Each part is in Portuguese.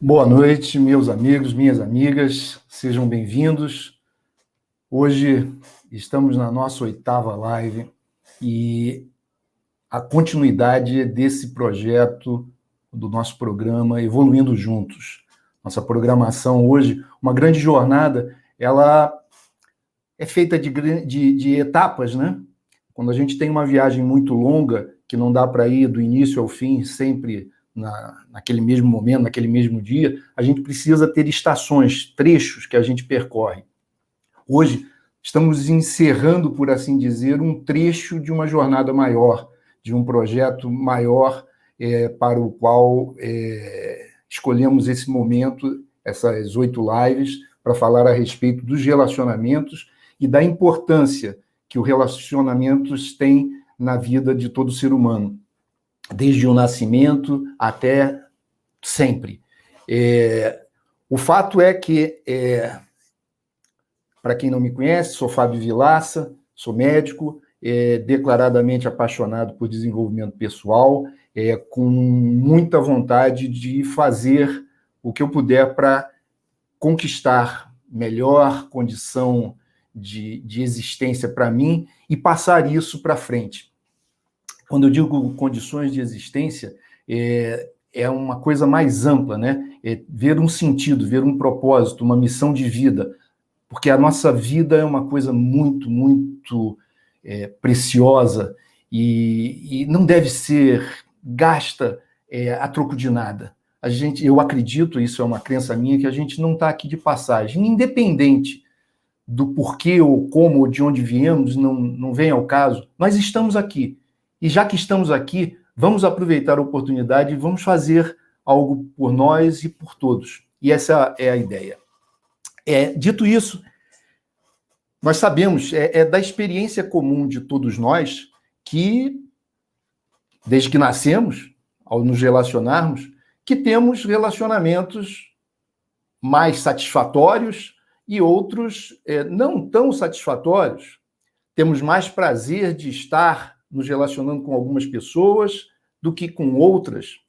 Boa noite, meus amigos, minhas amigas, sejam bem-vindos. Hoje estamos na nossa 8ª live e a continuidade desse projeto do nosso programa Evoluindo Juntos. Nossa programação hoje, uma grande jornada, ela é feita de etapas, né? Quando a gente tem uma viagem muito longa, que não dá para ir do início ao fim sempre naquele mesmo momento, naquele mesmo dia, a gente precisa ter estações, trechos que a gente percorre. Hoje, estamos encerrando, por assim dizer, um trecho de uma jornada maior, de um projeto maior para o qual escolhemos esse momento, essas 8 lives, para falar a respeito dos relacionamentos e da importância que os relacionamentos têm na vida de todo ser humano, desde o nascimento até sempre. O fato é que, para quem não me conhece, sou Fábio Vilaça, sou médico, declaradamente apaixonado por desenvolvimento pessoal, com muita vontade de fazer o que eu puder para conquistar melhor condição de existência para mim e passar isso para frente. Quando eu digo condições de existência, é uma coisa mais ampla, né? É ver um sentido, ver um propósito, uma missão de vida, porque a nossa vida é uma coisa muito, muito preciosa e não deve ser gasta a troco de nada. Eu acredito, isso é uma crença minha, que a gente não está aqui de passagem, independente do porquê ou como ou de onde viemos, não vem ao caso, nós estamos aqui. E já que estamos aqui, vamos aproveitar a oportunidade e vamos fazer algo por nós e por todos. E essa é a ideia. Dito isso, nós sabemos, da experiência comum de todos nós, que, desde que nascemos, ao nos relacionarmos, que temos relacionamentos mais satisfatórios e outros não tão satisfatórios. Temos mais prazer de estar nos relacionando com algumas pessoas do que com outras.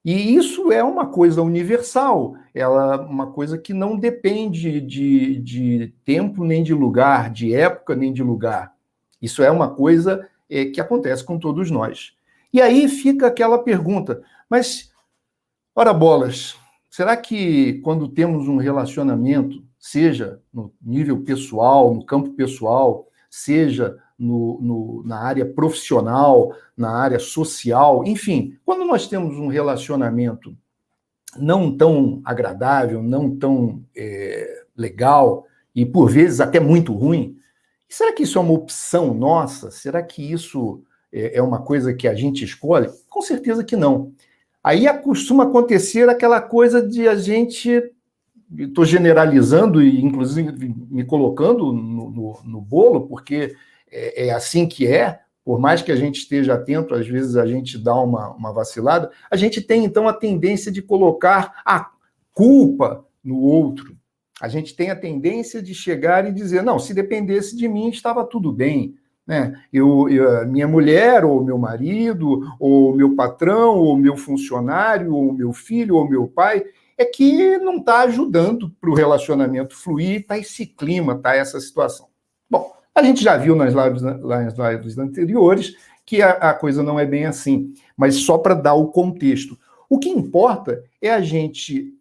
E isso é uma coisa universal, ela é uma coisa que não depende de tempo, nem de lugar, de época, nem de lugar. Isso é uma coisa que acontece com todos nós. E aí fica aquela pergunta, mas, ora bolas, será que quando temos um relacionamento, seja no nível pessoal, no campo pessoal, seja na área profissional, na área social, enfim, quando nós temos um relacionamento não tão agradável, não tão legal, e por vezes até muito ruim, será que isso é uma opção nossa? Será que isso é uma coisa que a gente escolhe? Com certeza que não. Aí costuma acontecer aquela coisa de a gente, estou generalizando e inclusive me colocando no bolo, porque é assim que por mais que a gente esteja atento, às vezes a gente dá uma vacilada, a gente tem então a tendência de colocar a culpa no outro. A gente tem a tendência de chegar e dizer, não, se dependesse de mim, estava tudo bem. Né? Minha mulher, ou meu marido, ou meu patrão, ou meu funcionário, ou meu filho, ou meu pai, é que não está ajudando para o relacionamento fluir, está esse clima, está essa situação. Bom, a gente já viu nas lives anteriores que a coisa não é bem assim, mas só para dar o contexto. O que importa é a gente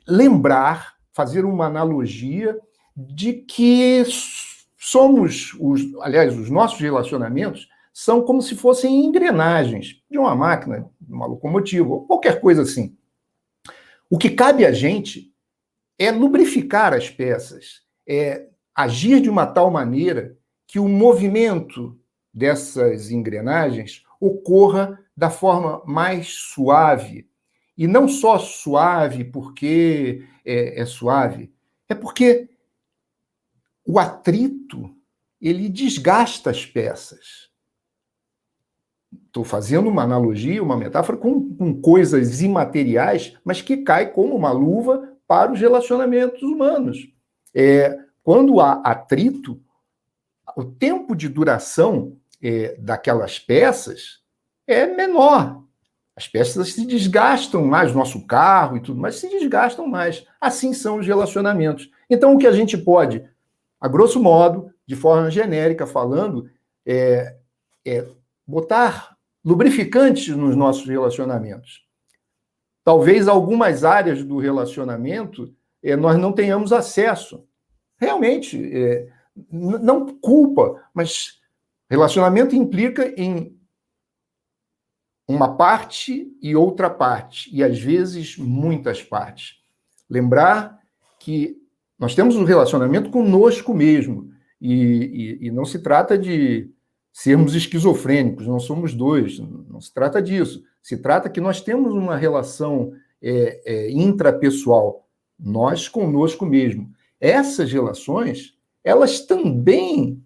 lembrar, fazer uma analogia de que aliás, os nossos relacionamentos são como se fossem engrenagens de uma máquina, de uma locomotiva, ou qualquer coisa assim. O que cabe a gente é lubrificar as peças, agir de uma tal maneira que o movimento dessas engrenagens ocorra da forma mais suave. E não só suave porque é suave, é porque o atrito, ele desgasta as peças. Estou fazendo uma analogia, uma metáfora com coisas imateriais, mas que cai como uma luva para os relacionamentos humanos. Quando há atrito, o tempo de duração daquelas peças é menor. As peças se desgastam mais, nosso carro e tudo, mas se desgastam mais. Assim são os relacionamentos. Então, o que a gente pode, a grosso modo, de forma genérica falando, é botar lubrificantes nos nossos relacionamentos. Talvez algumas áreas do relacionamento nós não tenhamos acesso. Realmente, não culpa, mas relacionamento implica em uma parte e outra parte, e às vezes muitas partes. Lembrar que nós temos um relacionamento conosco mesmo, e não se trata de sermos esquizofrênicos, não somos dois, não se trata disso. Se trata que nós temos uma relação intrapessoal, nós conosco mesmo. Essas relações, elas também,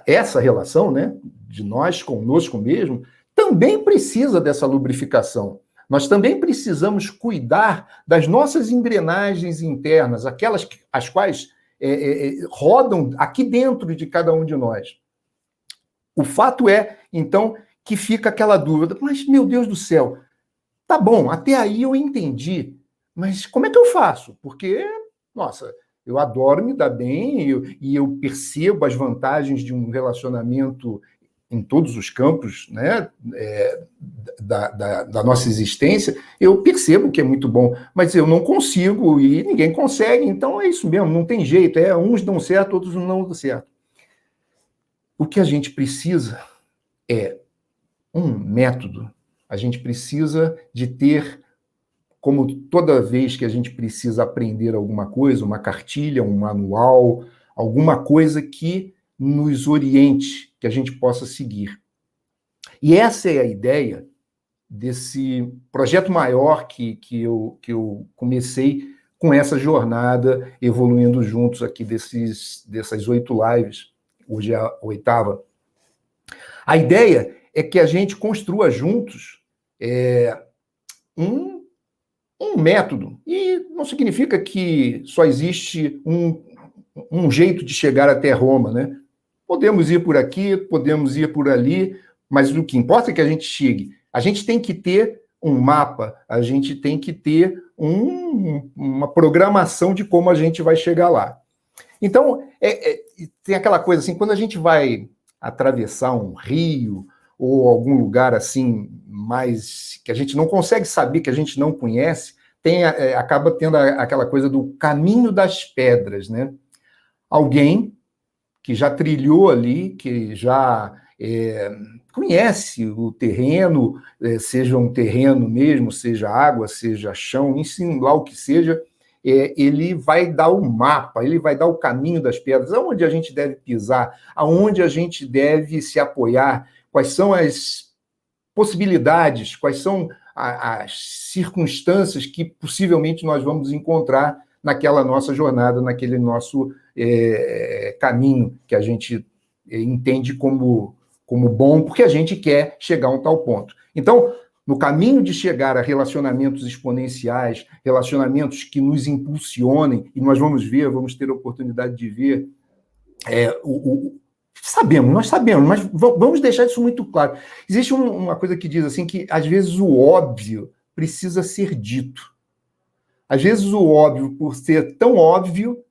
essa relação, né, de nós conosco mesmo, também precisa dessa lubrificação. Nós também precisamos cuidar das nossas engrenagens internas, aquelas as quais rodam aqui dentro de cada um de nós. O fato é, então, que fica aquela dúvida, mas, meu Deus do céu, tá bom, até aí eu entendi, mas como é que eu faço? Porque, nossa, eu adoro me dar bem e eu percebo as vantagens de um relacionamento em todos os campos, né, da nossa existência, eu percebo que é muito bom, mas eu não consigo e ninguém consegue, então é isso mesmo, não tem jeito, uns dão certo, outros não dão certo. O que a gente precisa é um método, a gente precisa de ter, como toda vez que a gente precisa aprender alguma coisa, uma cartilha, um manual, alguma coisa que nos oriente, que a gente possa seguir. E essa é a ideia desse projeto maior que eu comecei com essa jornada, evoluindo juntos aqui dessas 8 lives, hoje é a 8ª. A ideia é que a gente construa juntos um método, e não significa que só existe um jeito de chegar até Roma, né? Podemos ir por aqui, podemos ir por ali, mas o que importa é que a gente chegue. A gente tem que ter um mapa, a gente tem que ter uma programação de como a gente vai chegar lá. Então, tem aquela coisa assim, quando a gente vai atravessar um rio ou algum lugar assim, mais que a gente não consegue saber, que a gente não conhece, acaba tendo aquela coisa do caminho das pedras, né? Alguém que já trilhou ali, que já conhece o terreno, seja um terreno mesmo, seja água, seja chão, enfim, lá o que seja, ele vai dar o mapa, ele vai dar o caminho das pedras, aonde a gente deve pisar, aonde a gente deve se apoiar, quais são as possibilidades, quais são as circunstâncias que possivelmente nós vamos encontrar naquela nossa jornada, naquele nosso caminho que a gente entende como bom, porque a gente quer chegar a um tal ponto. Então, no caminho de chegar a relacionamentos exponenciais, relacionamentos que nos impulsionem, e nós vamos ter a oportunidade de ver, nós sabemos, mas vamos deixar isso muito claro. Existe uma coisa que diz assim, que às vezes o óbvio precisa ser dito. Às vezes o óbvio, por ser tão óbvio,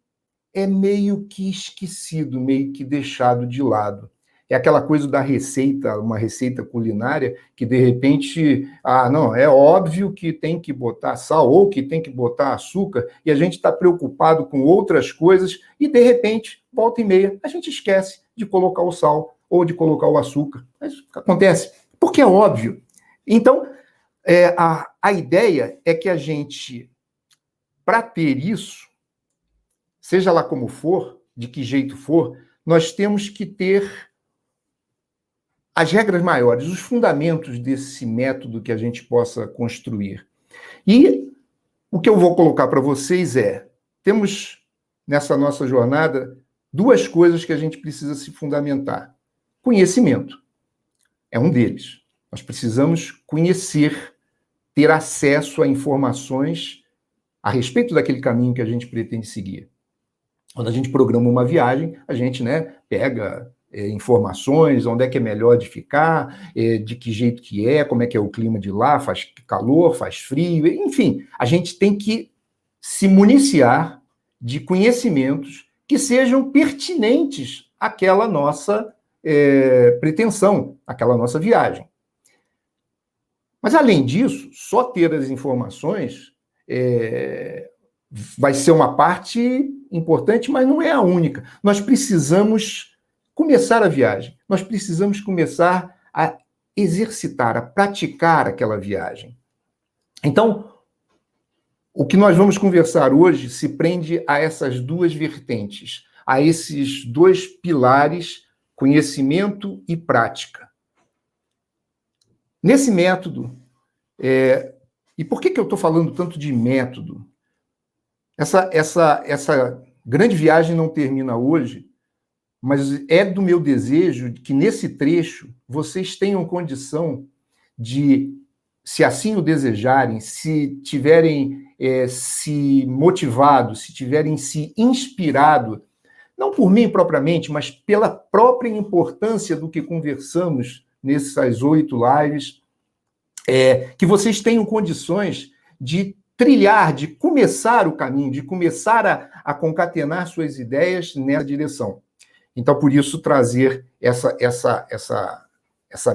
é meio que esquecido, meio que deixado de lado. É aquela coisa da receita, uma receita culinária, que de repente, não, é óbvio que tem que botar sal ou que tem que botar açúcar, e a gente está preocupado com outras coisas, e de repente, volta e meia, a gente esquece de colocar o sal ou de colocar o açúcar. Mas acontece, porque é óbvio. Então, a ideia é que a gente, para ter isso, seja lá como for, de que jeito for, nós temos que ter as regras maiores, os fundamentos desse método que a gente possa construir. E o que eu vou colocar para vocês temos nessa nossa jornada 2 coisas que a gente precisa se fundamentar. Conhecimento é um deles. Nós precisamos conhecer, ter acesso a informações a respeito daquele caminho que a gente pretende seguir. Quando a gente programa uma viagem, a gente, pega informações, onde é que é melhor de ficar, de que jeito que é, como é que é o clima de lá, faz calor, faz frio, enfim, a gente tem que se municiar de conhecimentos que sejam pertinentes àquela nossa pretensão, àquela nossa viagem. Mas, além disso, só ter as informações vai ser uma parte importante, mas não é a única. Nós precisamos começar a viagem, nós precisamos começar a exercitar, a praticar aquela viagem. Então, o que nós vamos conversar hoje se prende a essas duas vertentes, a esses dois pilares, conhecimento e prática. Nesse método, e por que eu estou falando tanto de método? Essa grande viagem não termina hoje, mas é do meu desejo que nesse trecho vocês tenham condição de, se assim o desejarem, se tiverem se motivado, se tiverem se inspirado, não por mim propriamente, mas pela própria importância do que conversamos nessas 8 lives, que vocês tenham condições de trilhar, de começar o caminho, de começar a concatenar suas ideias nessa direção. Então, por isso, trazer essa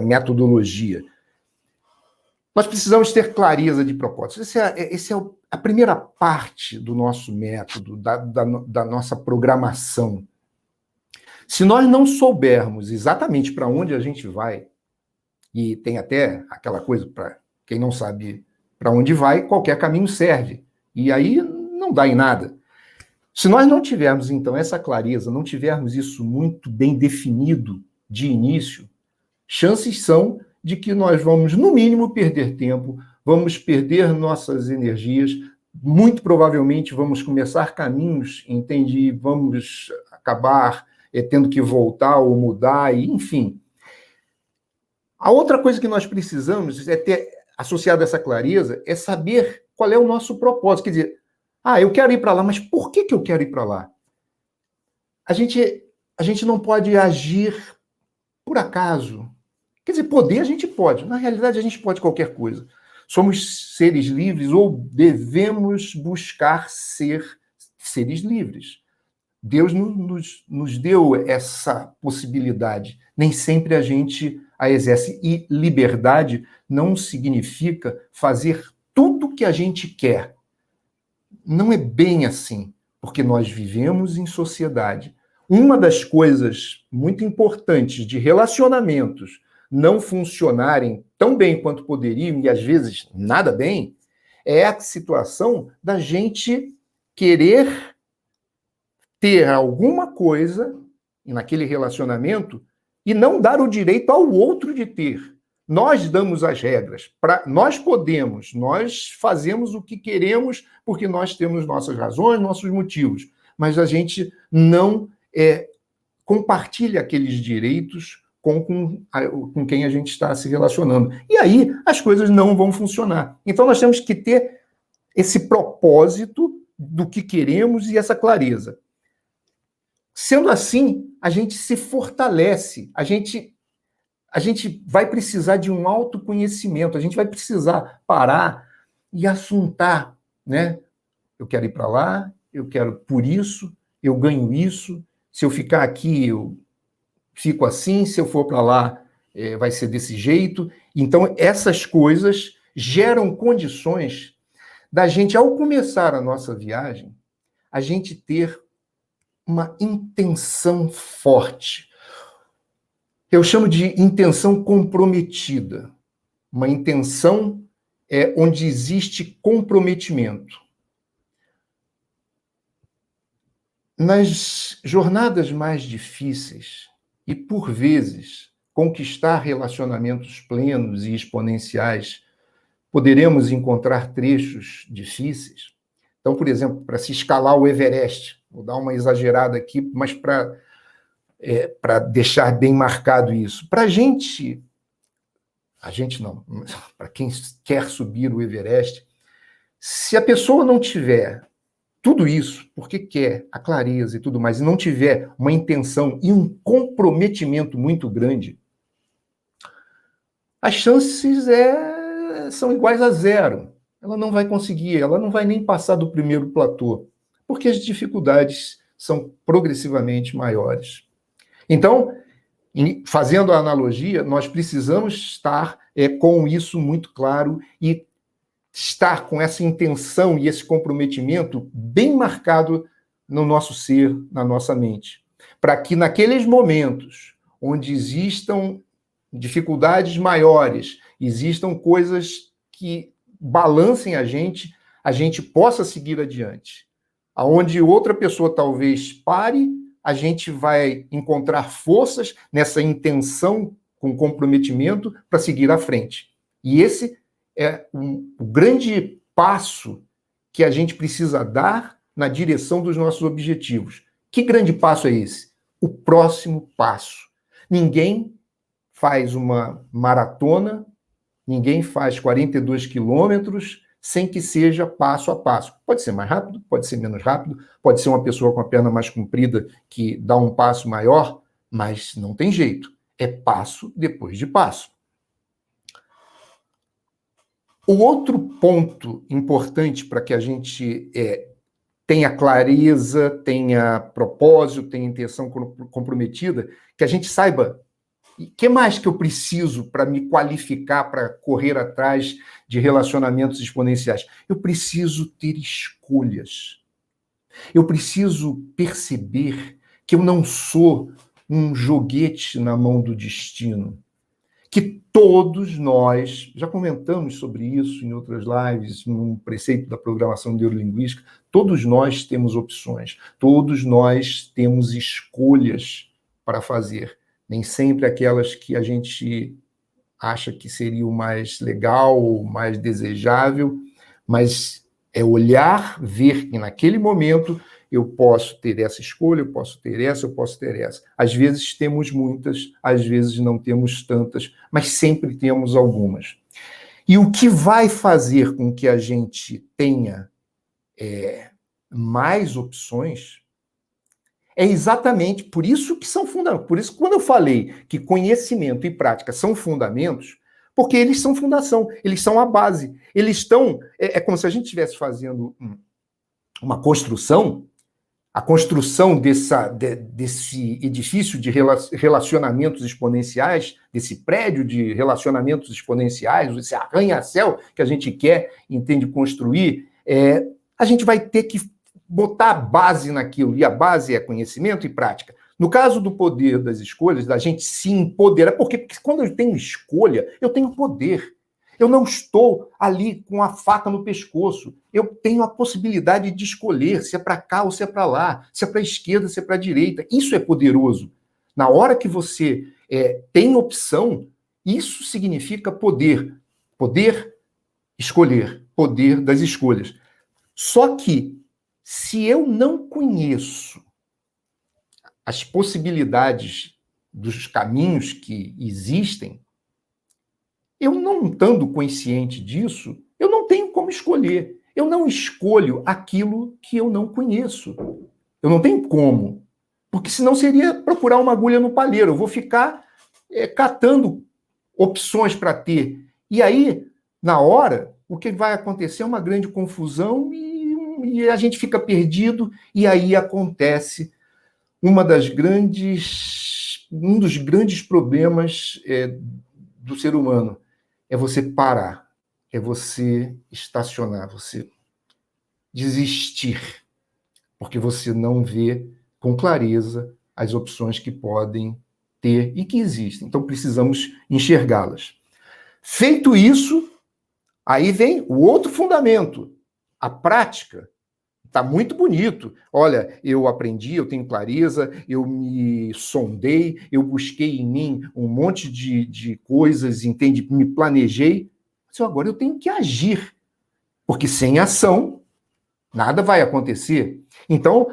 metodologia. Nós precisamos ter clareza de propósito. Essa é a primeira parte do nosso método, da nossa programação. Se nós não soubermos exatamente para onde a gente vai, e tem até aquela coisa, para quem não sabe para onde vai, qualquer caminho serve. E aí não dá em nada. Se nós não tivermos, então, essa clareza, não tivermos isso muito bem definido de início, chances são de que nós vamos, no mínimo, perder tempo, vamos perder nossas energias, muito provavelmente vamos começar caminhos, entende? Vamos acabar tendo que voltar ou mudar, e, enfim. A outra coisa que nós precisamos é ter, associado a essa clareza, é saber qual é o nosso propósito. Quer dizer, eu quero ir para lá, mas por que eu quero ir para lá? A gente não pode agir por acaso. Quer dizer, poder a gente pode. Na realidade, a gente pode qualquer coisa. Somos seres livres ou devemos buscar ser seres livres. Deus nos deu essa possibilidade. Nem sempre a gente a exerce. E liberdade não significa fazer tudo o que a gente quer. Não é bem assim, porque nós vivemos em sociedade. Uma das coisas muito importantes de relacionamentos não funcionarem tão bem quanto poderiam, e às vezes nada bem, é a situação da gente querer ter alguma coisa naquele relacionamento e não dar o direito ao outro de ter. Nós damos as regras, nós podemos, nós fazemos o que queremos porque nós temos nossas razões, nossos motivos, mas a gente não compartilha aqueles direitos com quem a gente está se relacionando. E aí as coisas não vão funcionar. Então nós temos que ter esse propósito do que queremos e essa clareza. Sendo assim, a gente se fortalece, a gente vai precisar de um autoconhecimento, a gente vai precisar parar e assuntar, né? Eu quero ir para lá, eu quero por isso, eu ganho isso, se eu ficar aqui, eu fico assim, se eu for para lá, vai ser desse jeito. Então, essas coisas geram condições da gente, ao começar a nossa viagem, a gente ter uma intenção forte. Eu chamo de intenção comprometida. Uma intenção onde existe comprometimento. Nas jornadas mais difíceis, e por vezes conquistar relacionamentos plenos e exponenciais, poderemos encontrar trechos difíceis. Então, por exemplo, para se escalar o Everest, vou dar uma exagerada aqui, mas para deixar bem marcado isso. Para a gente não, para quem quer subir o Everest, se a pessoa não tiver tudo isso porque quer a clareza e tudo mais, e não tiver uma intenção e um comprometimento muito grande, as chances são iguais a zero. Ela não vai conseguir, ela não vai nem passar do primeiro platô, porque as dificuldades são progressivamente maiores. Então, fazendo a analogia, nós precisamos estar com isso muito claro e estar com essa intenção e esse comprometimento bem marcado no nosso ser, na nossa mente, para que naqueles momentos onde existam dificuldades maiores, existam coisas que balancem a gente possa seguir adiante. Aonde outra pessoa talvez pare, a gente vai encontrar forças nessa intenção com comprometimento para seguir à frente. E esse é o grande passo que a gente precisa dar na direção dos nossos objetivos. Que grande passo é esse? O próximo passo. Ninguém faz uma maratona, ninguém faz 42 quilômetros sem que seja passo a passo. Pode ser mais rápido, pode ser menos rápido, pode ser uma pessoa com a perna mais comprida que dá um passo maior, mas não tem jeito. É passo depois de passo. O outro ponto importante para que a gente tenha clareza, tenha propósito, tenha intenção comprometida, que a gente saiba o que mais que eu preciso para me qualificar, para correr atrás de relacionamentos exponenciais. Eu preciso ter escolhas. Eu preciso perceber que eu não sou um joguete na mão do destino. Que todos nós, já comentamos sobre isso em outras lives, num preceito da programação neurolinguística, todos nós temos opções, todos nós temos escolhas para fazer. Nem sempre aquelas que a gente acha que seria o mais legal, o mais desejável, mas é olhar, ver que naquele momento eu posso ter essa escolha, eu posso ter essa, eu posso ter essa. Às vezes temos muitas, às vezes não temos tantas, mas sempre temos algumas. E o que vai fazer com que a gente tenha mais opções é exatamente por isso que são fundamentos. Por isso, quando eu falei que conhecimento e prática são fundamentos, porque eles são fundação, eles são a base. Eles estão... É como se a gente estivesse fazendo uma construção, a construção desse edifício de relacionamentos exponenciais, desse prédio de relacionamentos exponenciais, esse arranha-céu que a gente quer, entende, construir, a gente vai ter que botar a base naquilo, e a base é conhecimento e prática. No caso do poder das escolhas, da gente se empoderar, porque quando eu tenho escolha, eu tenho poder. Eu não estou ali com a faca no pescoço. Eu tenho a possibilidade de escolher se é para cá ou se é para lá, se é para a esquerda, se é para a direita. Isso é poderoso. Na hora que você tem opção, isso significa poder. Poder escolher, poder das escolhas. Só que, se eu não conheço as possibilidades dos caminhos que existem, eu não estando consciente disso, eu não tenho como escolher. Eu não escolho aquilo que eu não conheço. Eu não tenho como. Porque senão seria procurar uma agulha no palheiro. Eu vou ficar catando opções para ter. E aí, na hora, o que vai acontecer é uma grande confusão e a gente fica perdido, e aí acontece um dos grandes problemas do ser humano. É você parar, é você estacionar, você desistir, porque você não vê com clareza as opções que podem ter e que existem. Então, precisamos enxergá-las. Feito isso, aí vem o outro fundamento, a prática. Está muito bonito. Olha, eu aprendi, eu tenho clareza, eu me sondei, eu busquei em mim um monte de coisas, entende? Me planejei. Mas agora eu tenho que agir. Porque sem ação, nada vai acontecer. Então,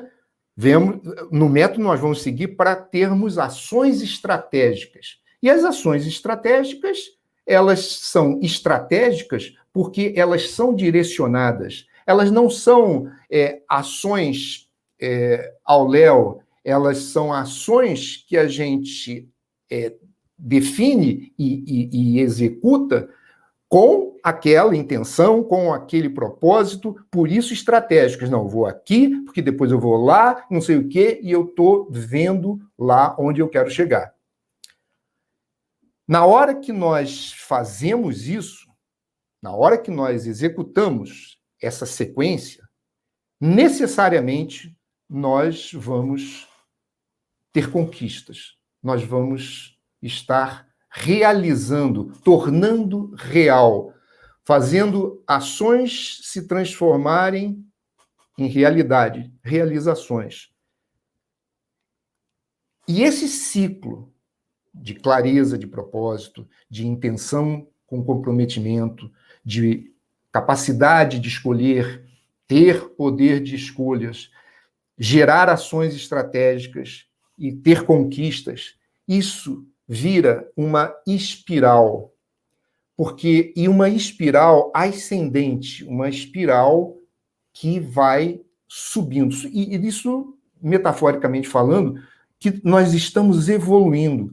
no método nós vamos seguir para termos ações estratégicas. E as ações estratégicas, elas são estratégicas porque elas são direcionadas. elas não são ações ao léu, elas são ações que a gente define e executa com aquela intenção, com aquele propósito, por isso estratégicos. Não, eu vou aqui, porque depois eu vou lá, não sei o quê, e eu estou vendo lá onde eu quero chegar. Na hora que nós fazemos isso, na hora que nós executamos essa sequência, necessariamente nós vamos ter conquistas. Nós vamos estar realizando, tornando real, fazendo ações se transformarem em realidade, realizações. E esse ciclo de clareza de propósito, de intenção com comprometimento, de capacidade de escolher, ter poder de escolhas, gerar ações estratégicas e ter conquistas, isso vira uma espiral. E uma espiral ascendente, uma espiral que vai subindo. E isso, metaforicamente falando, que nós estamos evoluindo.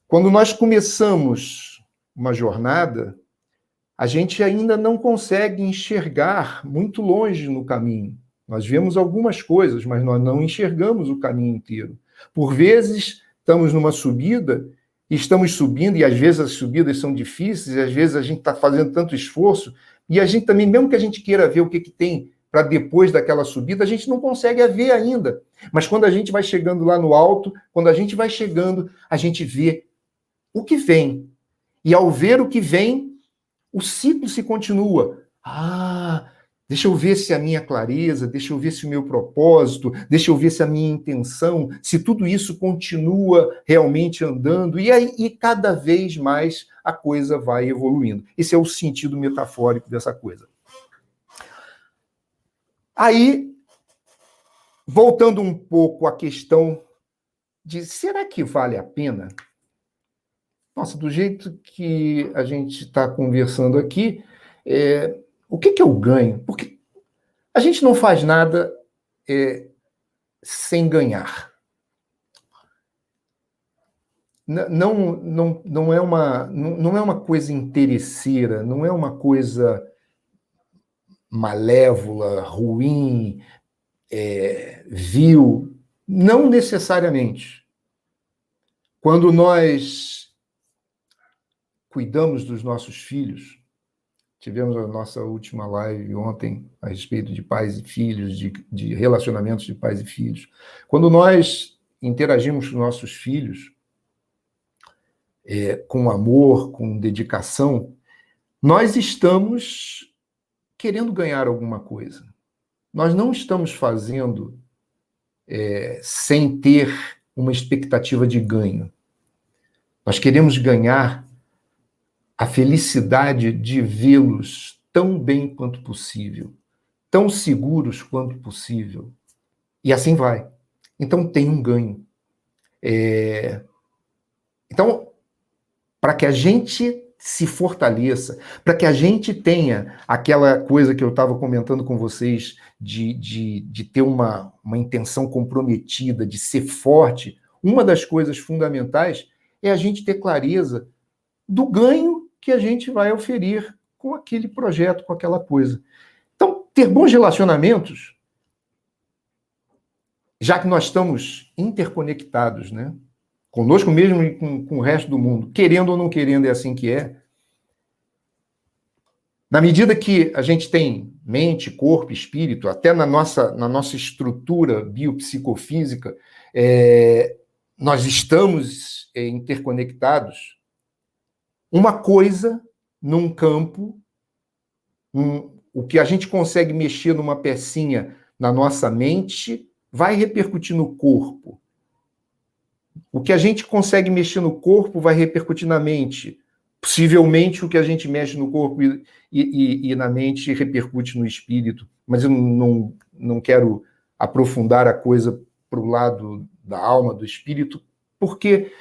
Quando nós começamos uma jornada, a gente ainda não consegue enxergar muito longe no caminho. Nós vemos algumas coisas, mas nós não enxergamos o caminho inteiro. Por vezes, estamos numa subida, e estamos subindo, e às vezes as subidas são difíceis, e às vezes a gente está fazendo tanto esforço, e a gente também, mesmo que a gente queira ver o que tem para depois daquela subida, a gente não consegue ver ainda. Mas quando a gente vai chegando lá no alto, quando a gente vai chegando, a gente vê o que vem. E ao ver o que vem, o ciclo se continua. Deixa eu ver se a minha clareza, deixa eu ver se o meu propósito, deixa eu ver se a minha intenção, se tudo isso continua realmente andando, e cada vez mais a coisa vai evoluindo. Esse é o sentido metafórico dessa coisa. Aí, voltando um pouco à questão de será que vale a pena? Nossa, do jeito que a gente está conversando aqui, o que eu ganho? Porque a gente não faz nada sem ganhar. Não é uma coisa interesseira, não é uma coisa malévola, ruim, vil. Não necessariamente. Quando nós cuidamos dos nossos filhos, tivemos a nossa última live ontem a respeito de pais e filhos, de relacionamentos de pais e filhos. Quando nós interagimos com nossos filhos com amor, com dedicação, nós estamos querendo ganhar alguma coisa. Nós não estamos fazendo sem ter uma expectativa de ganho. Nós queremos ganhar a felicidade de vê-los tão bem quanto possível, tão seguros quanto possível. E assim vai. Então, tem um ganho. Então, para que a gente se fortaleça, para que a gente tenha aquela coisa que eu estava comentando com vocês, de ter uma intenção comprometida, de ser forte, uma das coisas fundamentais é a gente ter clareza do ganho que a gente vai oferir com aquele projeto, com aquela coisa. Então, ter bons relacionamentos, já que nós estamos interconectados, né? Conosco mesmo e com o resto do mundo, querendo ou não querendo, é assim que é. Na medida que a gente tem mente, corpo, espírito, até na nossa estrutura biopsicofísica, nós estamos interconectados. Uma coisa num campo, o que a gente consegue mexer numa pecinha na nossa mente, vai repercutir no corpo. O que a gente consegue mexer no corpo vai repercutir na mente. Possivelmente o que a gente mexe no corpo e na mente repercute no espírito. Mas eu não quero aprofundar a coisa para o lado da alma, do espírito, porque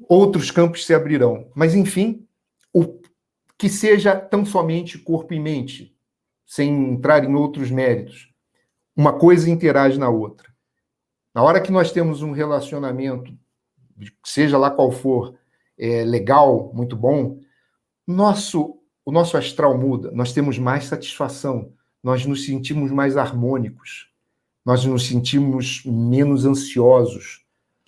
outros campos se abrirão. Mas, enfim, que seja tão somente corpo e mente. sem entrar em outros méritos, uma coisa interage na outra. Na hora que nós temos um relacionamento, seja lá qual for, legal, muito bom, o nosso astral muda, nós temos mais satisfação, nós nos sentimos mais harmônicos, nós nos sentimos menos ansiosos,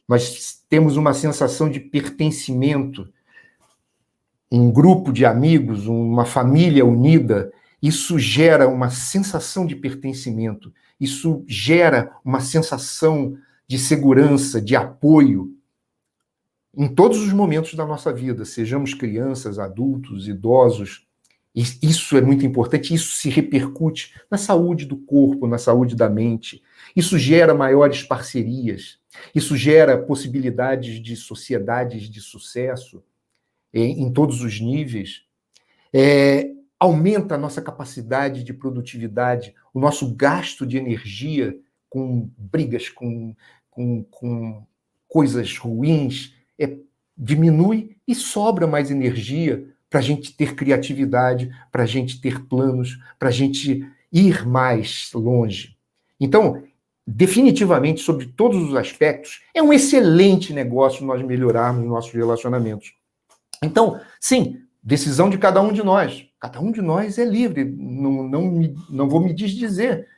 nós temos uma sensação de pertencimento, um grupo de amigos, uma família unida, isso gera uma sensação de pertencimento, isso gera uma sensação de segurança, de apoio, em todos os momentos da nossa vida, sejamos crianças, adultos, idosos. Isso é muito importante, isso se repercute na saúde do corpo, na saúde da mente. Isso gera maiores parcerias, isso gera possibilidades de sociedades de sucesso em todos os níveis. Aumenta a nossa capacidade de produtividade, o nosso gasto de energia com brigas, com coisas ruins, diminui e sobra mais energia para a gente ter criatividade, para a gente ter planos, para a gente ir mais longe. Então, definitivamente, sobre todos os aspectos, é um excelente negócio nós melhorarmos nossos relacionamentos. Então, sim, decisão de cada um de nós. Cada um de nós é livre, não vou me desdizer.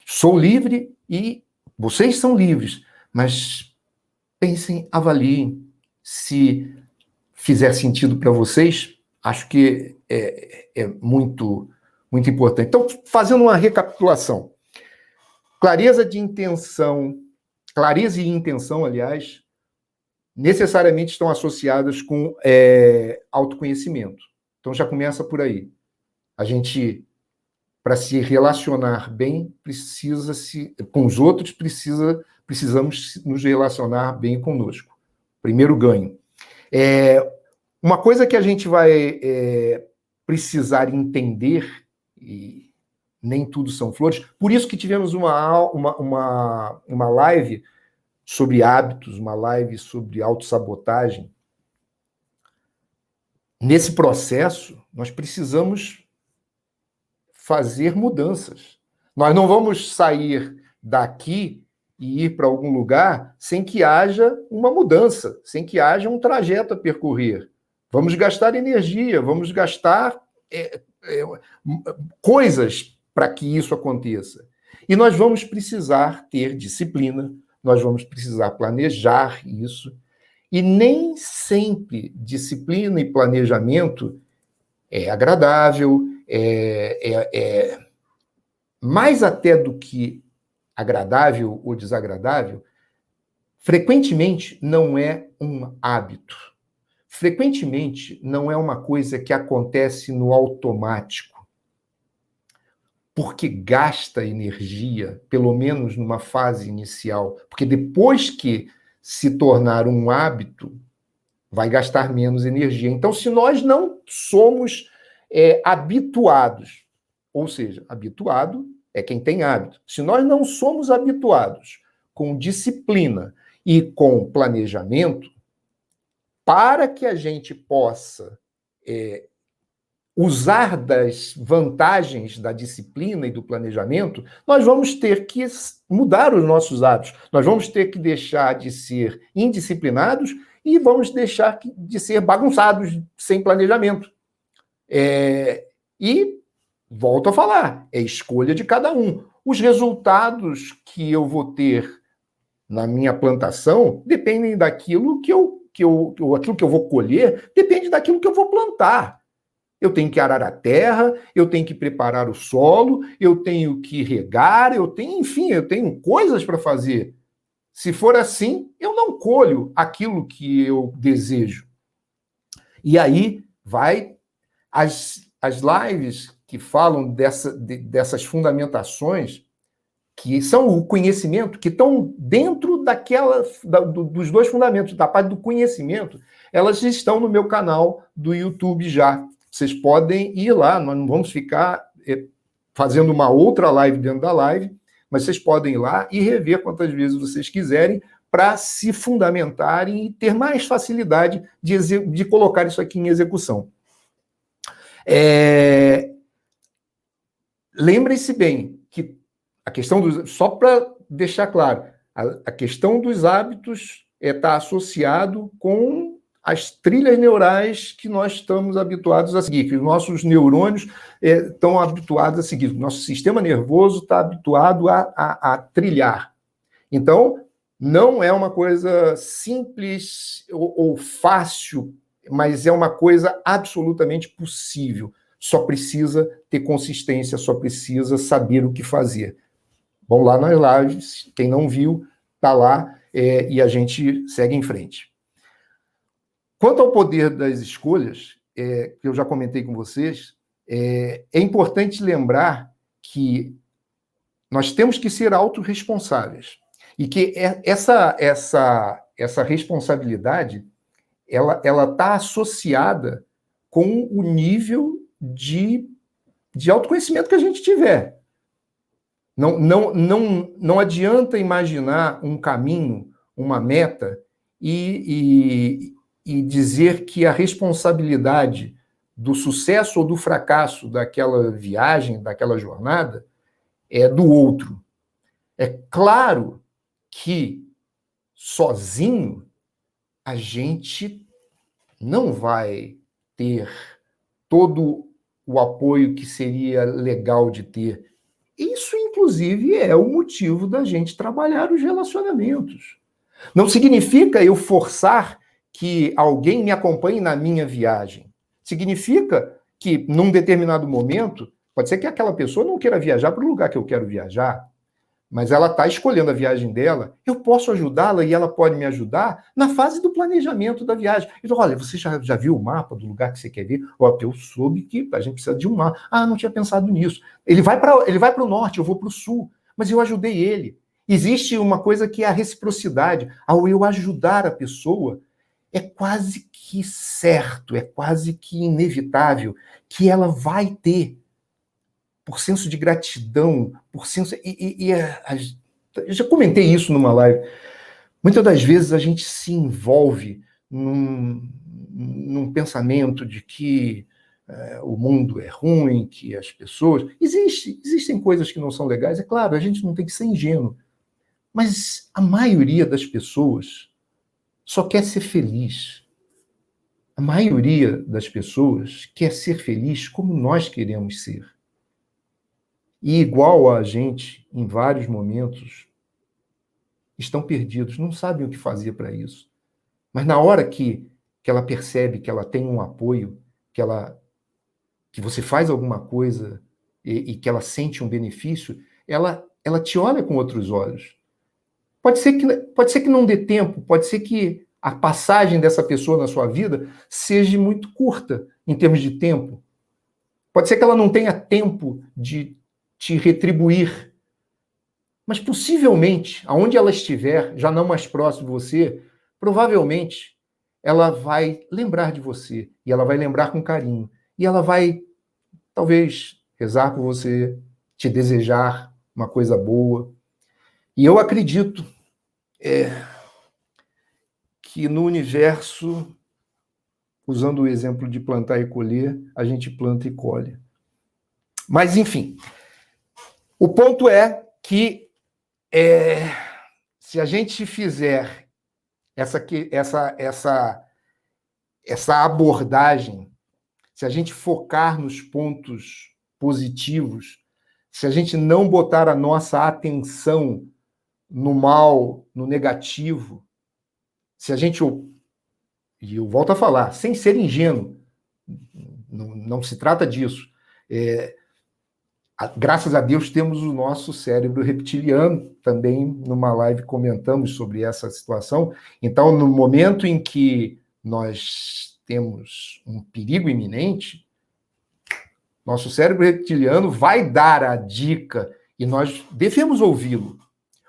Sou livre e vocês são livres, mas pensem, avaliem. Se fizer sentido para vocês, acho que é muito, muito importante. Então, fazendo uma recapitulação. Clareza e intenção, aliás, necessariamente estão associadas com autoconhecimento. Então, já começa por aí. A gente, para se relacionar bem, com os outros, precisamos nos relacionar bem conosco. Primeiro ganho. Uma coisa que a gente vai precisar entender, e nem tudo são flores, por isso que tivemos uma live sobre hábitos, uma live sobre autossabotagem. Nesse processo, nós precisamos fazer mudanças. Nós não vamos sair daqui e ir para algum lugar sem que haja uma mudança, sem que haja um trajeto a percorrer. Vamos gastar energia, vamos gastar coisas para que isso aconteça. E nós vamos precisar ter disciplina, nós vamos precisar planejar isso, e nem sempre disciplina e planejamento é agradável, mais até do que agradável ou desagradável, frequentemente não é um hábito. Frequentemente não é uma coisa que acontece no automático. Porque gasta energia, pelo menos numa fase inicial. Porque depois que se tornar um hábito, vai gastar menos energia. Então, se nós não somos habituados, ou seja, habituado é quem tem hábito. Se nós não somos habituados com disciplina e com planejamento, para que a gente possa usar das vantagens da disciplina e do planejamento, nós vamos ter que mudar os nossos hábitos. Nós vamos ter que deixar de ser indisciplinados e vamos deixar de ser bagunçados sem planejamento. E volto a falar, é escolha de cada um. Os resultados que eu vou ter na minha plantação dependem daquilo aquilo que eu vou colher, depende daquilo que eu vou plantar. Eu tenho que arar a terra, eu tenho que preparar o solo, eu tenho que regar, eu tenho coisas para fazer. Se for assim, eu não colho aquilo que eu desejo. E aí vai as lives que falam dessas fundamentações, que são o conhecimento, que estão dentro dos dois fundamentos, da parte do conhecimento, elas estão no meu canal do YouTube já. Vocês podem ir lá, nós não vamos ficar fazendo uma outra live dentro da live, mas vocês podem ir lá e rever quantas vezes vocês quiserem para se fundamentarem e ter mais facilidade de colocar isso aqui em execução. lembrem-se bem que a questão dos... Só para deixar claro, a questão dos hábitos está associado com as trilhas neurais que nós estamos habituados a seguir, que os nossos neurônios estão habituados a seguir, o nosso sistema nervoso está habituado a trilhar. Então, não é uma coisa simples ou fácil, mas é uma coisa absolutamente possível. Só precisa ter consistência, só precisa saber o que fazer. Vão lá nas lives, quem não viu, está lá, e a gente segue em frente. Quanto ao poder das escolhas, que eu já comentei com vocês, é importante lembrar que nós temos que ser autorresponsáveis. E que essa responsabilidade, ela está associada com o nível de autoconhecimento que a gente tiver. Não adianta imaginar um caminho, uma meta, e dizer que a responsabilidade do sucesso ou do fracasso daquela viagem, daquela jornada, é do outro. É claro que sozinho a gente não vai ter todo o apoio que seria legal de ter. Isso, inclusive, é o motivo da gente trabalhar os relacionamentos. Não significa eu forçar que alguém me acompanhe na minha viagem. Significa que, num determinado momento, pode ser que aquela pessoa não queira viajar para o lugar que eu quero viajar, mas ela está escolhendo a viagem dela, eu posso ajudá-la e ela pode me ajudar na fase do planejamento da viagem. Então, olha, você já viu o mapa do lugar que você quer ver? Ó, eu soube que a gente precisa de um mapa. Ah, não tinha pensado nisso. Ele vai para o norte, eu vou para o sul, mas eu ajudei ele. Existe uma coisa que é a reciprocidade. Ao eu ajudar a pessoa, é quase que certo, é quase que inevitável que ela vai ter, por senso de gratidão, por senso... eu já comentei isso numa live. Muitas das vezes a gente se envolve num pensamento de que o mundo é ruim, que as pessoas... Existem coisas que não são legais, é claro, a gente não tem que ser ingênuo. Mas a maioria das pessoas só quer ser feliz. A maioria das pessoas quer ser feliz como nós queremos ser. E igual a gente, em vários momentos, estão perdidos, não sabem o que fazer para isso. Mas na hora que ela percebe que ela tem um apoio, que você faz alguma coisa e que ela sente um benefício, ela te olha com outros olhos. Pode ser que não dê tempo, pode ser que a passagem dessa pessoa na sua vida seja muito curta em termos de tempo. Pode ser que ela não tenha tempo de te retribuir. Mas possivelmente, aonde ela estiver, já não mais próximo de você, provavelmente ela vai lembrar de você. E ela vai lembrar com carinho. E ela vai, talvez, rezar por você, te desejar uma coisa boa. E eu acredito que no universo, usando o exemplo de plantar e colher, a gente planta e colhe. Mas, enfim, o ponto é que se a gente fizer essa abordagem, se a gente focar nos pontos positivos, se a gente não botar a nossa atenção no mal, no negativo, se a gente, e eu volto a falar, sem ser ingênuo, não se trata disso, graças a Deus temos o nosso cérebro reptiliano, também numa live comentamos sobre essa situação. Então, no momento em que nós temos um perigo iminente, nosso cérebro reptiliano vai dar a dica e nós devemos ouvi-lo.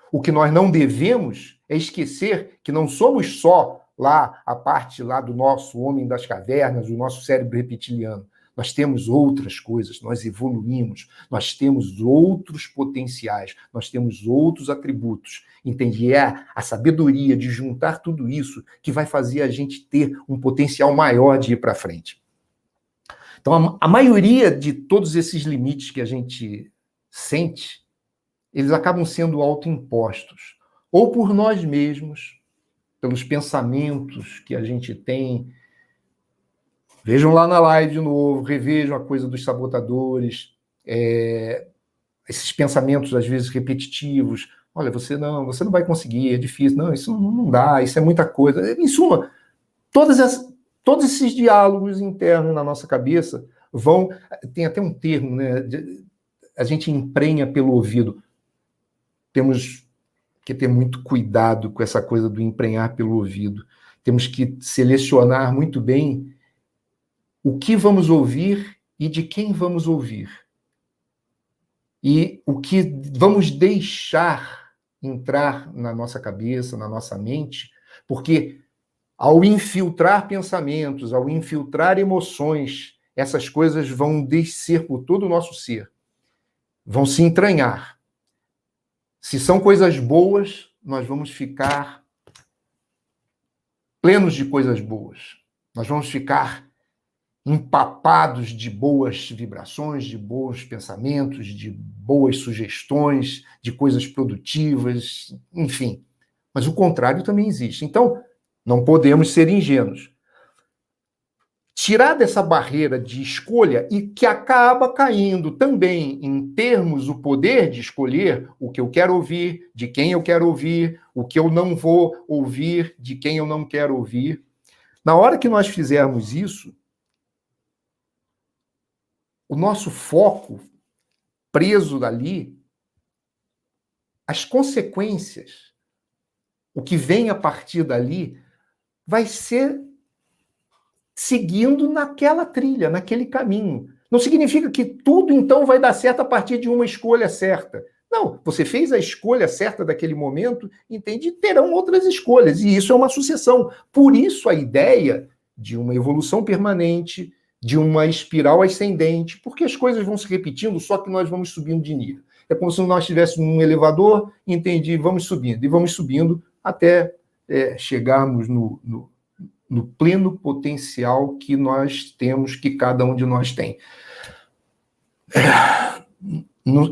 O que nós não devemos é esquecer que não somos só lá a parte lá do nosso homem das cavernas, do nosso cérebro reptiliano. Nós temos outras coisas, nós evoluímos, nós temos outros potenciais, nós temos outros atributos. Entende? E é a sabedoria de juntar tudo isso que vai fazer a gente ter um potencial maior de ir para frente. Então, a maioria de todos esses limites que a gente sente, eles acabam sendo autoimpostos, ou por nós mesmos, pelos pensamentos que a gente tem. Vejam lá na live de novo, revejam a coisa dos sabotadores, esses pensamentos, às vezes, repetitivos. Olha, você não vai conseguir, é difícil. Não, isso não dá, isso é muita coisa. Em suma, todos esses diálogos internos na nossa cabeça vão... Tem até um termo, né? A gente emprenha pelo ouvido. Temos que ter muito cuidado com essa coisa do emprenhar pelo ouvido. Temos que selecionar muito bem o que vamos ouvir e de quem vamos ouvir. E o que vamos deixar entrar na nossa cabeça, na nossa mente, porque ao infiltrar pensamentos, ao infiltrar emoções, essas coisas vão descer por todo o nosso ser, vão se entranhar. Se são coisas boas, nós vamos ficar plenos de coisas boas. Nós vamos ficar empapados de boas vibrações, de bons pensamentos, de boas sugestões, de coisas produtivas, enfim. Mas o contrário também existe. Então, não podemos ser ingênuos. Tirar dessa barreira de escolha e que acaba caindo também em termos o poder de escolher o que eu quero ouvir, de quem eu quero ouvir, o que eu não vou ouvir, de quem eu não quero ouvir. Na hora que nós fizermos isso, o nosso foco preso dali, as consequências, o que vem a partir dali, vai ser seguindo naquela trilha, naquele caminho. Não significa que tudo, então, vai dar certo a partir de uma escolha certa. Não, você fez a escolha certa daquele momento, entende? Terão outras escolhas, e isso é uma sucessão. Por isso a ideia de uma evolução permanente, de uma espiral ascendente, porque as coisas vão se repetindo, só que nós vamos subindo de nível. É como se nós estivéssemos num elevador, entende? Vamos subindo até chegarmos no pleno potencial que nós temos, que cada um de nós tem.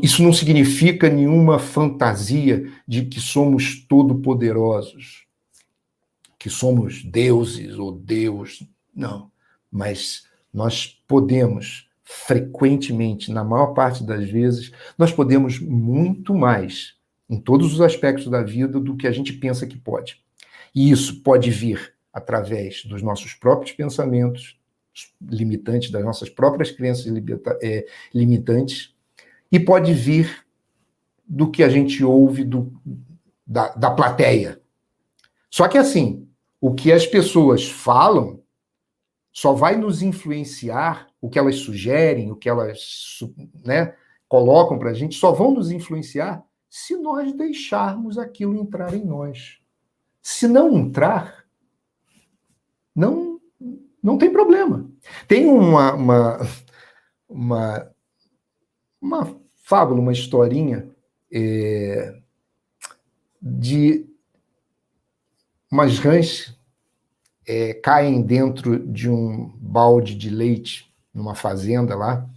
Isso não significa nenhuma fantasia de que somos todo-poderosos, que somos deuses ou Deus. Não. Mas nós podemos, frequentemente, na maior parte das vezes, nós podemos muito mais em todos os aspectos da vida do que a gente pensa que pode. E isso pode vir através dos nossos próprios pensamentos limitantes, das nossas próprias crenças limitantes, e pode vir do que a gente ouve da plateia. Só que assim, o que as pessoas falam só vai nos influenciar, o que elas sugerem, o que elas colocam para a gente, só vão nos influenciar se nós deixarmos aquilo entrar em nós. Se não entrar, não tem problema. Tem uma fábula, uma historinha de umas rãs caem dentro de um balde de leite numa fazenda lá,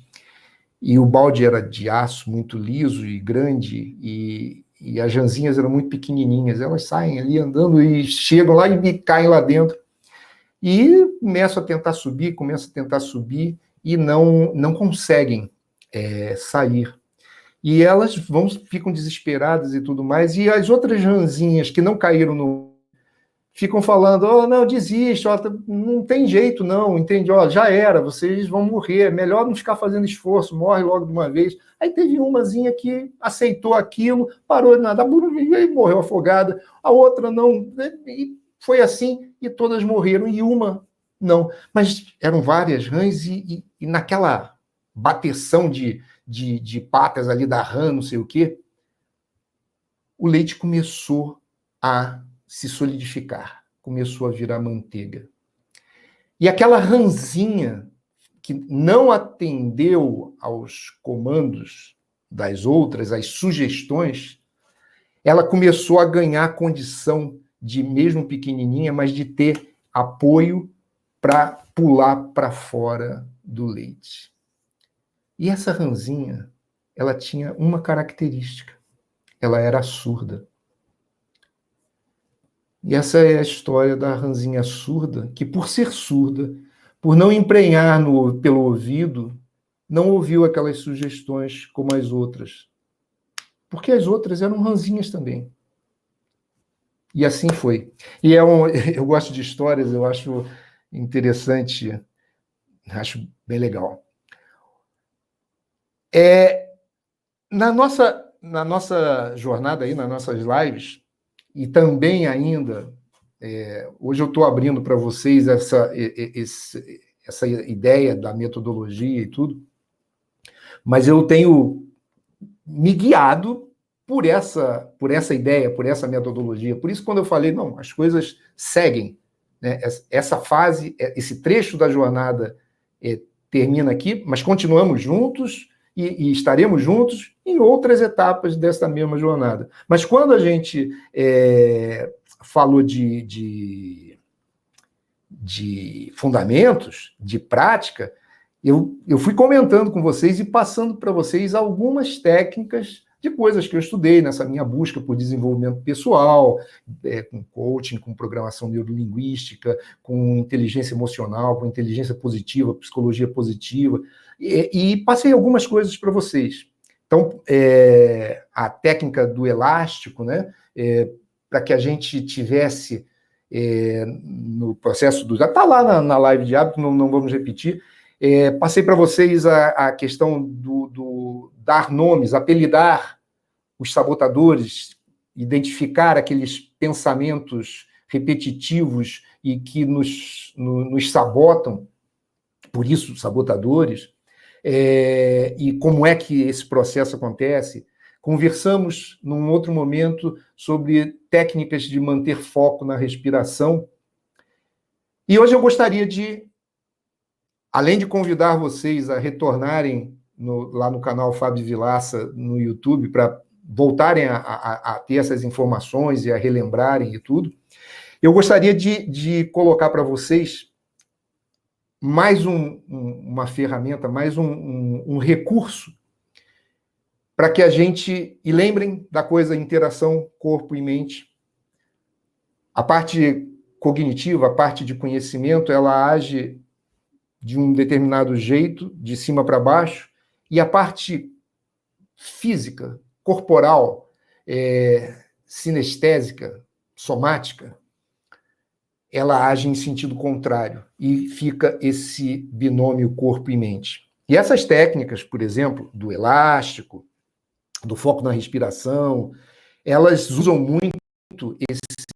e o balde era de aço muito liso e grande, e as rãzinhas eram muito pequenininhas. Elas saem ali andando e chegam lá e caem lá dentro. E começam a tentar subir e não conseguem sair. E elas ficam desesperadas e tudo mais, e as outras rãzinhas que não caíram ficam falando, não, desiste, não tem jeito não, entende? Já era, vocês vão morrer, é melhor não ficar fazendo esforço, morre logo de uma vez. Aí teve umazinha que aceitou aquilo, parou de nadar, e morreu afogada, a outra não, e foi assim, e todas morreram, e uma não. Mas eram várias rãs, e naquela bateção de patas ali da rã, não sei o quê, o leite começou a se solidificar, começou a virar manteiga. E aquela rãzinha que não atendeu aos comandos das outras, às sugestões, ela começou a ganhar condição de, mesmo pequenininha, mas de ter apoio para pular para fora do leite. E essa rãzinha, ela tinha uma característica. Ela era surda. E essa é a história da ranzinha surda, que por ser surda, por não emprenhar pelo ouvido, não ouviu aquelas sugestões como as outras. Porque as outras eram ranzinhas também. E assim foi. E eu gosto de histórias, eu acho interessante, acho bem legal. Na nossa jornada aí, nas nossas lives, e também ainda, hoje eu estou abrindo para vocês essa ideia da metodologia e tudo, mas eu tenho me guiado por essa ideia, por essa metodologia. Por isso, quando eu falei, não, as coisas seguem, né? Essa fase, esse trecho da jornada termina aqui, mas continuamos juntos e estaremos juntos em outras etapas dessa mesma jornada. Mas quando a gente falou de fundamentos, de prática, eu fui comentando com vocês e passando para vocês algumas técnicas de coisas que eu estudei nessa minha busca por desenvolvimento pessoal, com coaching, com programação neurolinguística, com inteligência emocional, com inteligência positiva, psicologia positiva, e passei algumas coisas para vocês. Então, a técnica do elástico, né, para que a gente tivesse no processo do... Já está lá na live de hábito, não vamos repetir. Passei para vocês a questão do dar nomes, apelidar os sabotadores, identificar aqueles pensamentos repetitivos e que nos sabotam, por isso, sabotadores, e como é que esse processo acontece. Conversamos, num outro momento, sobre técnicas de manter foco na respiração. E hoje eu gostaria de, além de convidar vocês a retornarem lá no canal Fábio Vilaça, no YouTube, para voltarem a ter essas informações e a relembrarem e tudo, eu gostaria de colocar para vocês mais uma ferramenta, mais um recurso para que a gente... E lembrem da coisa interação corpo e mente. A parte cognitiva, a parte de conhecimento, ela age de um determinado jeito, de cima para baixo, e a parte física, corporal, sinestésica, somática, ela age em sentido contrário, e fica esse binômio corpo e mente. E essas técnicas, por exemplo, do elástico, do foco na respiração, elas usam muito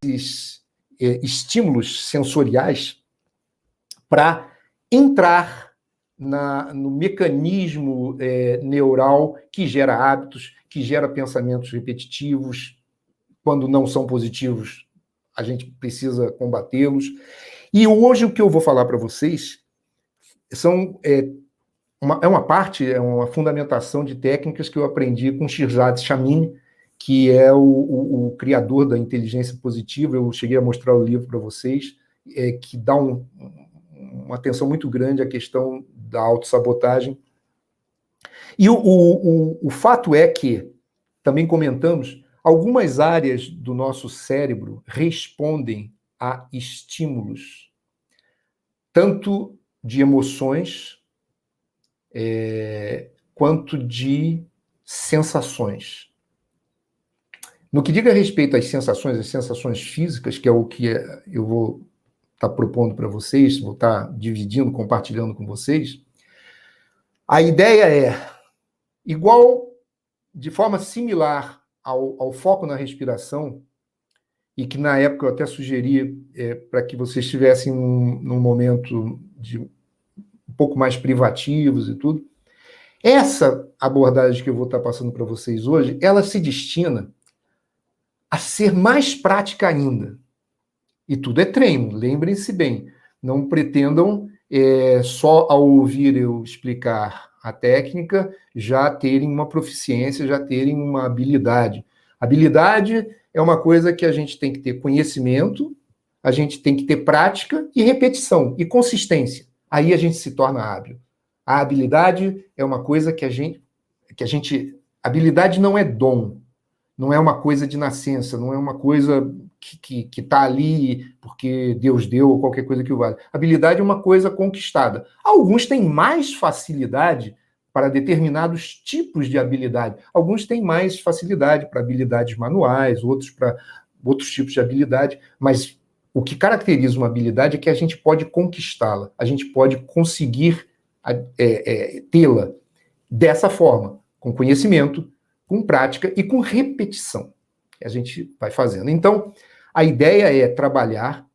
esses estímulos sensoriais para entrar no mecanismo neural que gera hábitos, que gera pensamentos repetitivos. Quando não são positivos, a gente precisa combatê-los. E hoje o que eu vou falar para vocês é uma fundamentação de técnicas que eu aprendi com Shirzad Chamine, que é o criador da inteligência positiva. Eu cheguei a mostrar o livro para vocês, que dá uma atenção muito grande à questão da autossabotagem. E o fato é que, também comentamos, algumas áreas do nosso cérebro respondem a estímulos, tanto de emoções, quanto de sensações. No que diga respeito às sensações físicas, que é o que eu vou estar propondo para vocês, vou estar dividindo, compartilhando com vocês, a ideia é igual, de forma similar ao foco na respiração, e que na época eu até sugeri para que vocês estivessem num momento um pouco mais privativos e tudo. Essa abordagem que eu vou estar passando para vocês hoje, ela se destina a ser mais prática ainda. E tudo é treino, lembrem-se bem. Não pretendam só ao ouvir eu explicar a técnica já terem uma proficiência, já terem uma habilidade. Habilidade é uma coisa que a gente tem que ter conhecimento, a gente tem que ter prática e repetição, e consistência. Aí a gente se torna hábil. A habilidade é uma coisa que que a gente... Habilidade não é dom, não é uma coisa de nascença, não é uma coisa que está ali porque Deus deu ou qualquer coisa que o vale. Habilidade é uma coisa conquistada. Alguns têm mais facilidade para determinados tipos de habilidade. Alguns têm mais facilidade para habilidades manuais, outros para outros tipos de habilidade, mas o que caracteriza uma habilidade é que a gente pode conquistá-la, a gente pode conseguir tê-la dessa forma, com conhecimento, com prática e com repetição. A gente vai fazendo. Então, a ideia é trabalhar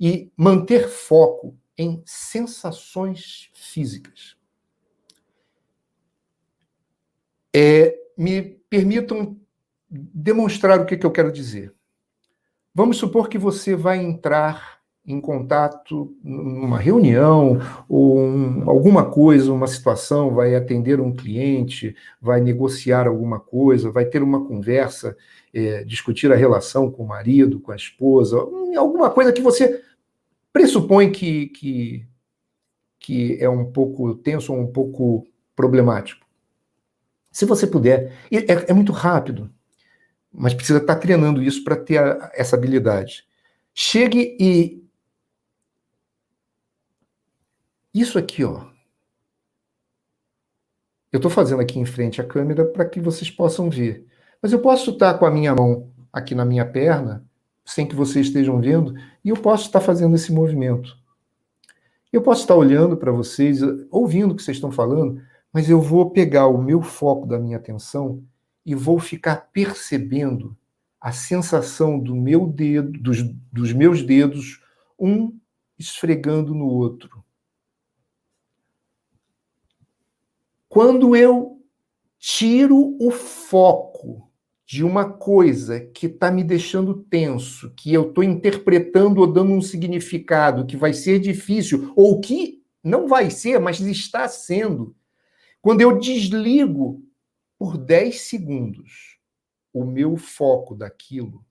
e manter foco em sensações físicas. Me permitam demonstrar o que eu quero dizer. Vamos supor que você vai entrar em contato numa reunião ou alguma coisa, uma situação, vai atender um cliente, vai negociar alguma coisa, vai ter uma conversa, discutir a relação com o marido, com a esposa, alguma coisa que você pressupõe que é um pouco tenso ou um pouco problemático. Se você puder, é muito rápido, mas precisa estar treinando isso para ter essa habilidade. Chegue e... Isso aqui, ó. Eu estou fazendo aqui em frente à câmera para que vocês possam ver. Mas eu posso estar com a minha mão aqui na minha perna, sem que vocês estejam vendo, e eu posso estar fazendo esse movimento. Eu posso estar olhando para vocês, ouvindo o que vocês estão falando, mas eu vou pegar o meu foco da minha atenção e vou ficar percebendo a sensação do meu dedo, dos meus dedos, um esfregando no outro. Quando eu tiro o foco de uma coisa que está me deixando tenso, que eu estou interpretando ou dando um significado que vai ser difícil, ou que não vai ser, mas está sendo, quando eu desligo por 10 segundos o meu foco daquilo,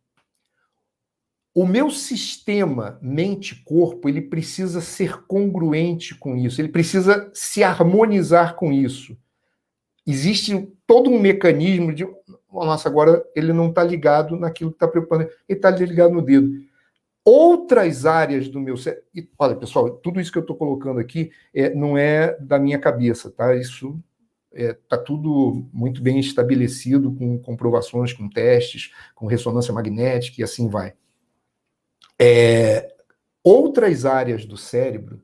o meu sistema mente-corpo, ele precisa ser congruente com isso, ele precisa se harmonizar com isso. Existe todo um mecanismo de... Nossa, agora ele não está ligado naquilo que está preocupando, ele está ligado no dedo. Outras áreas do meu cérebro... Olha, pessoal, tudo isso que eu estou colocando aqui não é da minha cabeça, tá? Isso está tudo muito bem estabelecido, com comprovações, com testes, com ressonância magnética e assim vai. Outras áreas do cérebro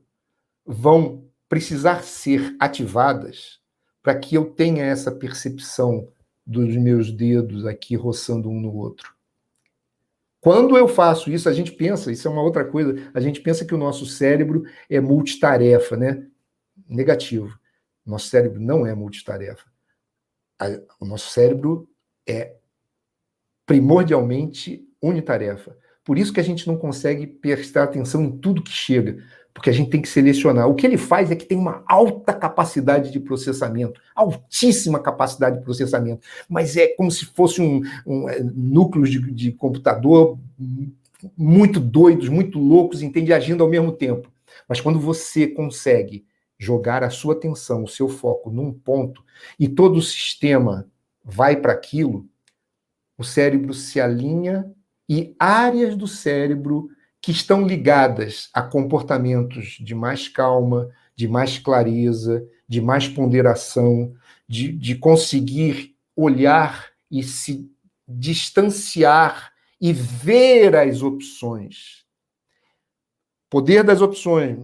vão precisar ser ativadas para que eu tenha essa percepção dos meus dedos aqui roçando um no outro. Quando eu faço isso, a gente pensa, isso é uma outra coisa, a gente pensa que o nosso cérebro é multitarefa, né? Negativo. Nosso cérebro não é multitarefa. O nosso cérebro é primordialmente unitarefa. Por isso que a gente não consegue prestar atenção em tudo que chega, porque a gente tem que selecionar. O que ele faz é que tem uma alta capacidade de processamento, altíssima capacidade de processamento, mas é como se fosse núcleos de computador muito doidos, muito loucos, entende, agindo ao mesmo tempo. Mas quando você consegue jogar a sua atenção, o seu foco num ponto, e todo o sistema vai para aquilo, o cérebro se alinha e áreas do cérebro que estão ligadas a comportamentos de mais calma, de mais clareza, de mais ponderação, de conseguir olhar e se distanciar e ver as opções. Poder das opções.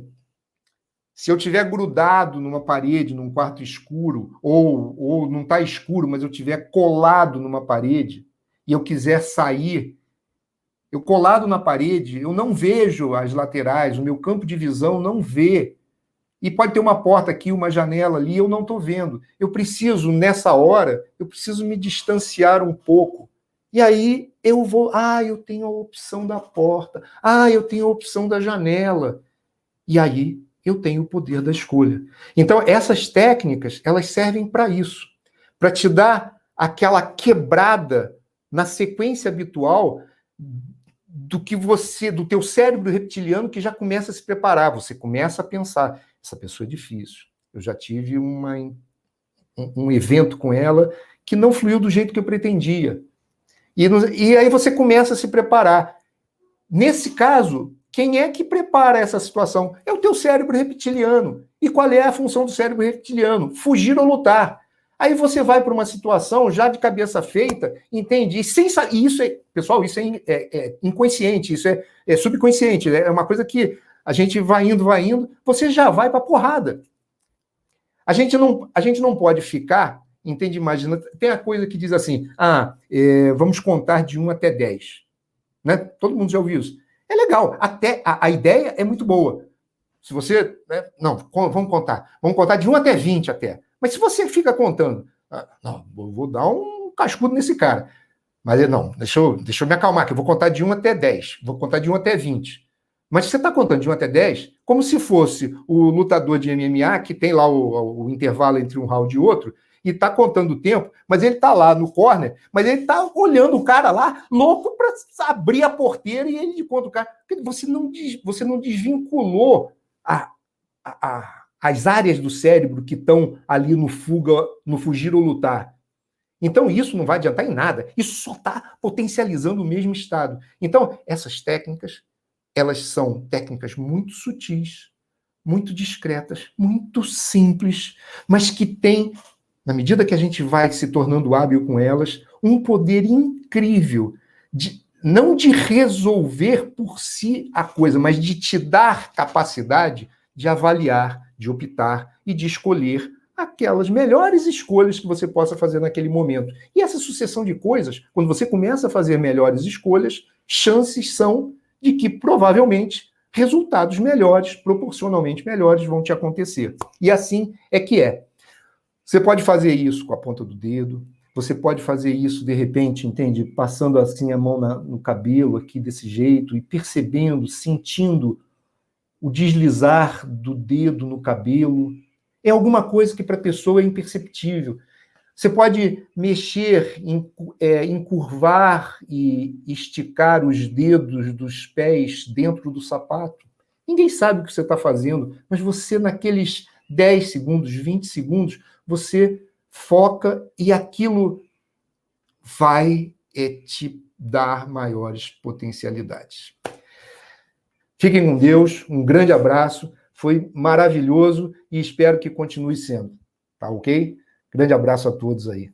Se eu estiver grudado numa parede, num quarto escuro, ou não está escuro, mas eu estiver colado numa parede, e eu quiser sair, eu colado na parede, eu não vejo as laterais, o meu campo de visão não vê. E pode ter uma porta aqui, uma janela ali, eu não estou vendo. Eu preciso, nessa hora, eu preciso me distanciar um pouco. E aí eu vou, eu tenho a opção da porta, eu tenho a opção da janela. E aí eu tenho o poder da escolha. Então, essas técnicas, elas servem para isso, para te dar aquela quebrada na sequência habitual do teu cérebro reptiliano, que já começa a se preparar. Você começa a pensar, essa pessoa é difícil. Eu já tive um evento com ela que não fluiu do jeito que eu pretendia. E aí você começa a se preparar. Nesse caso, quem é que prepara essa situação? É o teu cérebro reptiliano. E qual é a função do cérebro reptiliano? Fugir ou lutar. Aí você vai para uma situação já de cabeça feita, entende? E isso é, pessoal, isso é inconsciente, isso é subconsciente, é uma coisa que a gente vai indo, você já vai para a porrada. A gente não pode ficar, entende? Imagina, tem a coisa que diz assim, vamos contar de 1 até 10. Né? Todo mundo já ouviu isso. É legal, até a ideia é muito boa. Se você... Né? Não, vamos contar de 1 até 20 até. Mas se você fica contando, não, vou dar um cascudo nesse cara. Mas não, deixa eu me acalmar, que eu vou contar de 1 até 10. Vou contar de 1 até 20. Mas você está contando de 1 até 10, como se fosse o lutador de MMA, que tem lá o intervalo entre um round e outro, e está contando o tempo, mas ele está lá no corner, mas ele está olhando o cara lá, louco para abrir a porteira e ele conta o cara. Você não desvinculou as áreas do cérebro que estão ali no fugir ou lutar. Então, isso não vai adiantar em nada. Isso só está potencializando o mesmo estado. Então, essas técnicas, elas são técnicas muito sutis, muito discretas, muito simples, mas que têm, na medida que a gente vai se tornando hábil com elas, um poder incrível, não de resolver por si a coisa, mas de te dar capacidade de avaliar, de optar e de escolher aquelas melhores escolhas que você possa fazer naquele momento. E essa sucessão de coisas, quando você começa a fazer melhores escolhas, chances são de que, provavelmente, resultados melhores, proporcionalmente melhores, vão te acontecer. E assim é que é. Você pode fazer isso com a ponta do dedo, você pode fazer isso, de repente, entende? Passando assim a mão no cabelo, aqui desse jeito, e percebendo, sentindo o deslizar do dedo no cabelo. É alguma coisa que para a pessoa é imperceptível. Você pode mexer, encurvar e esticar os dedos dos pés dentro do sapato. Ninguém sabe o que você está fazendo, mas você, naqueles 10 segundos, 20 segundos, você foca e aquilo vai te dar maiores potencialidades. Fiquem com Deus, um grande abraço, foi maravilhoso e espero que continue sendo, tá ok? Grande abraço a todos aí.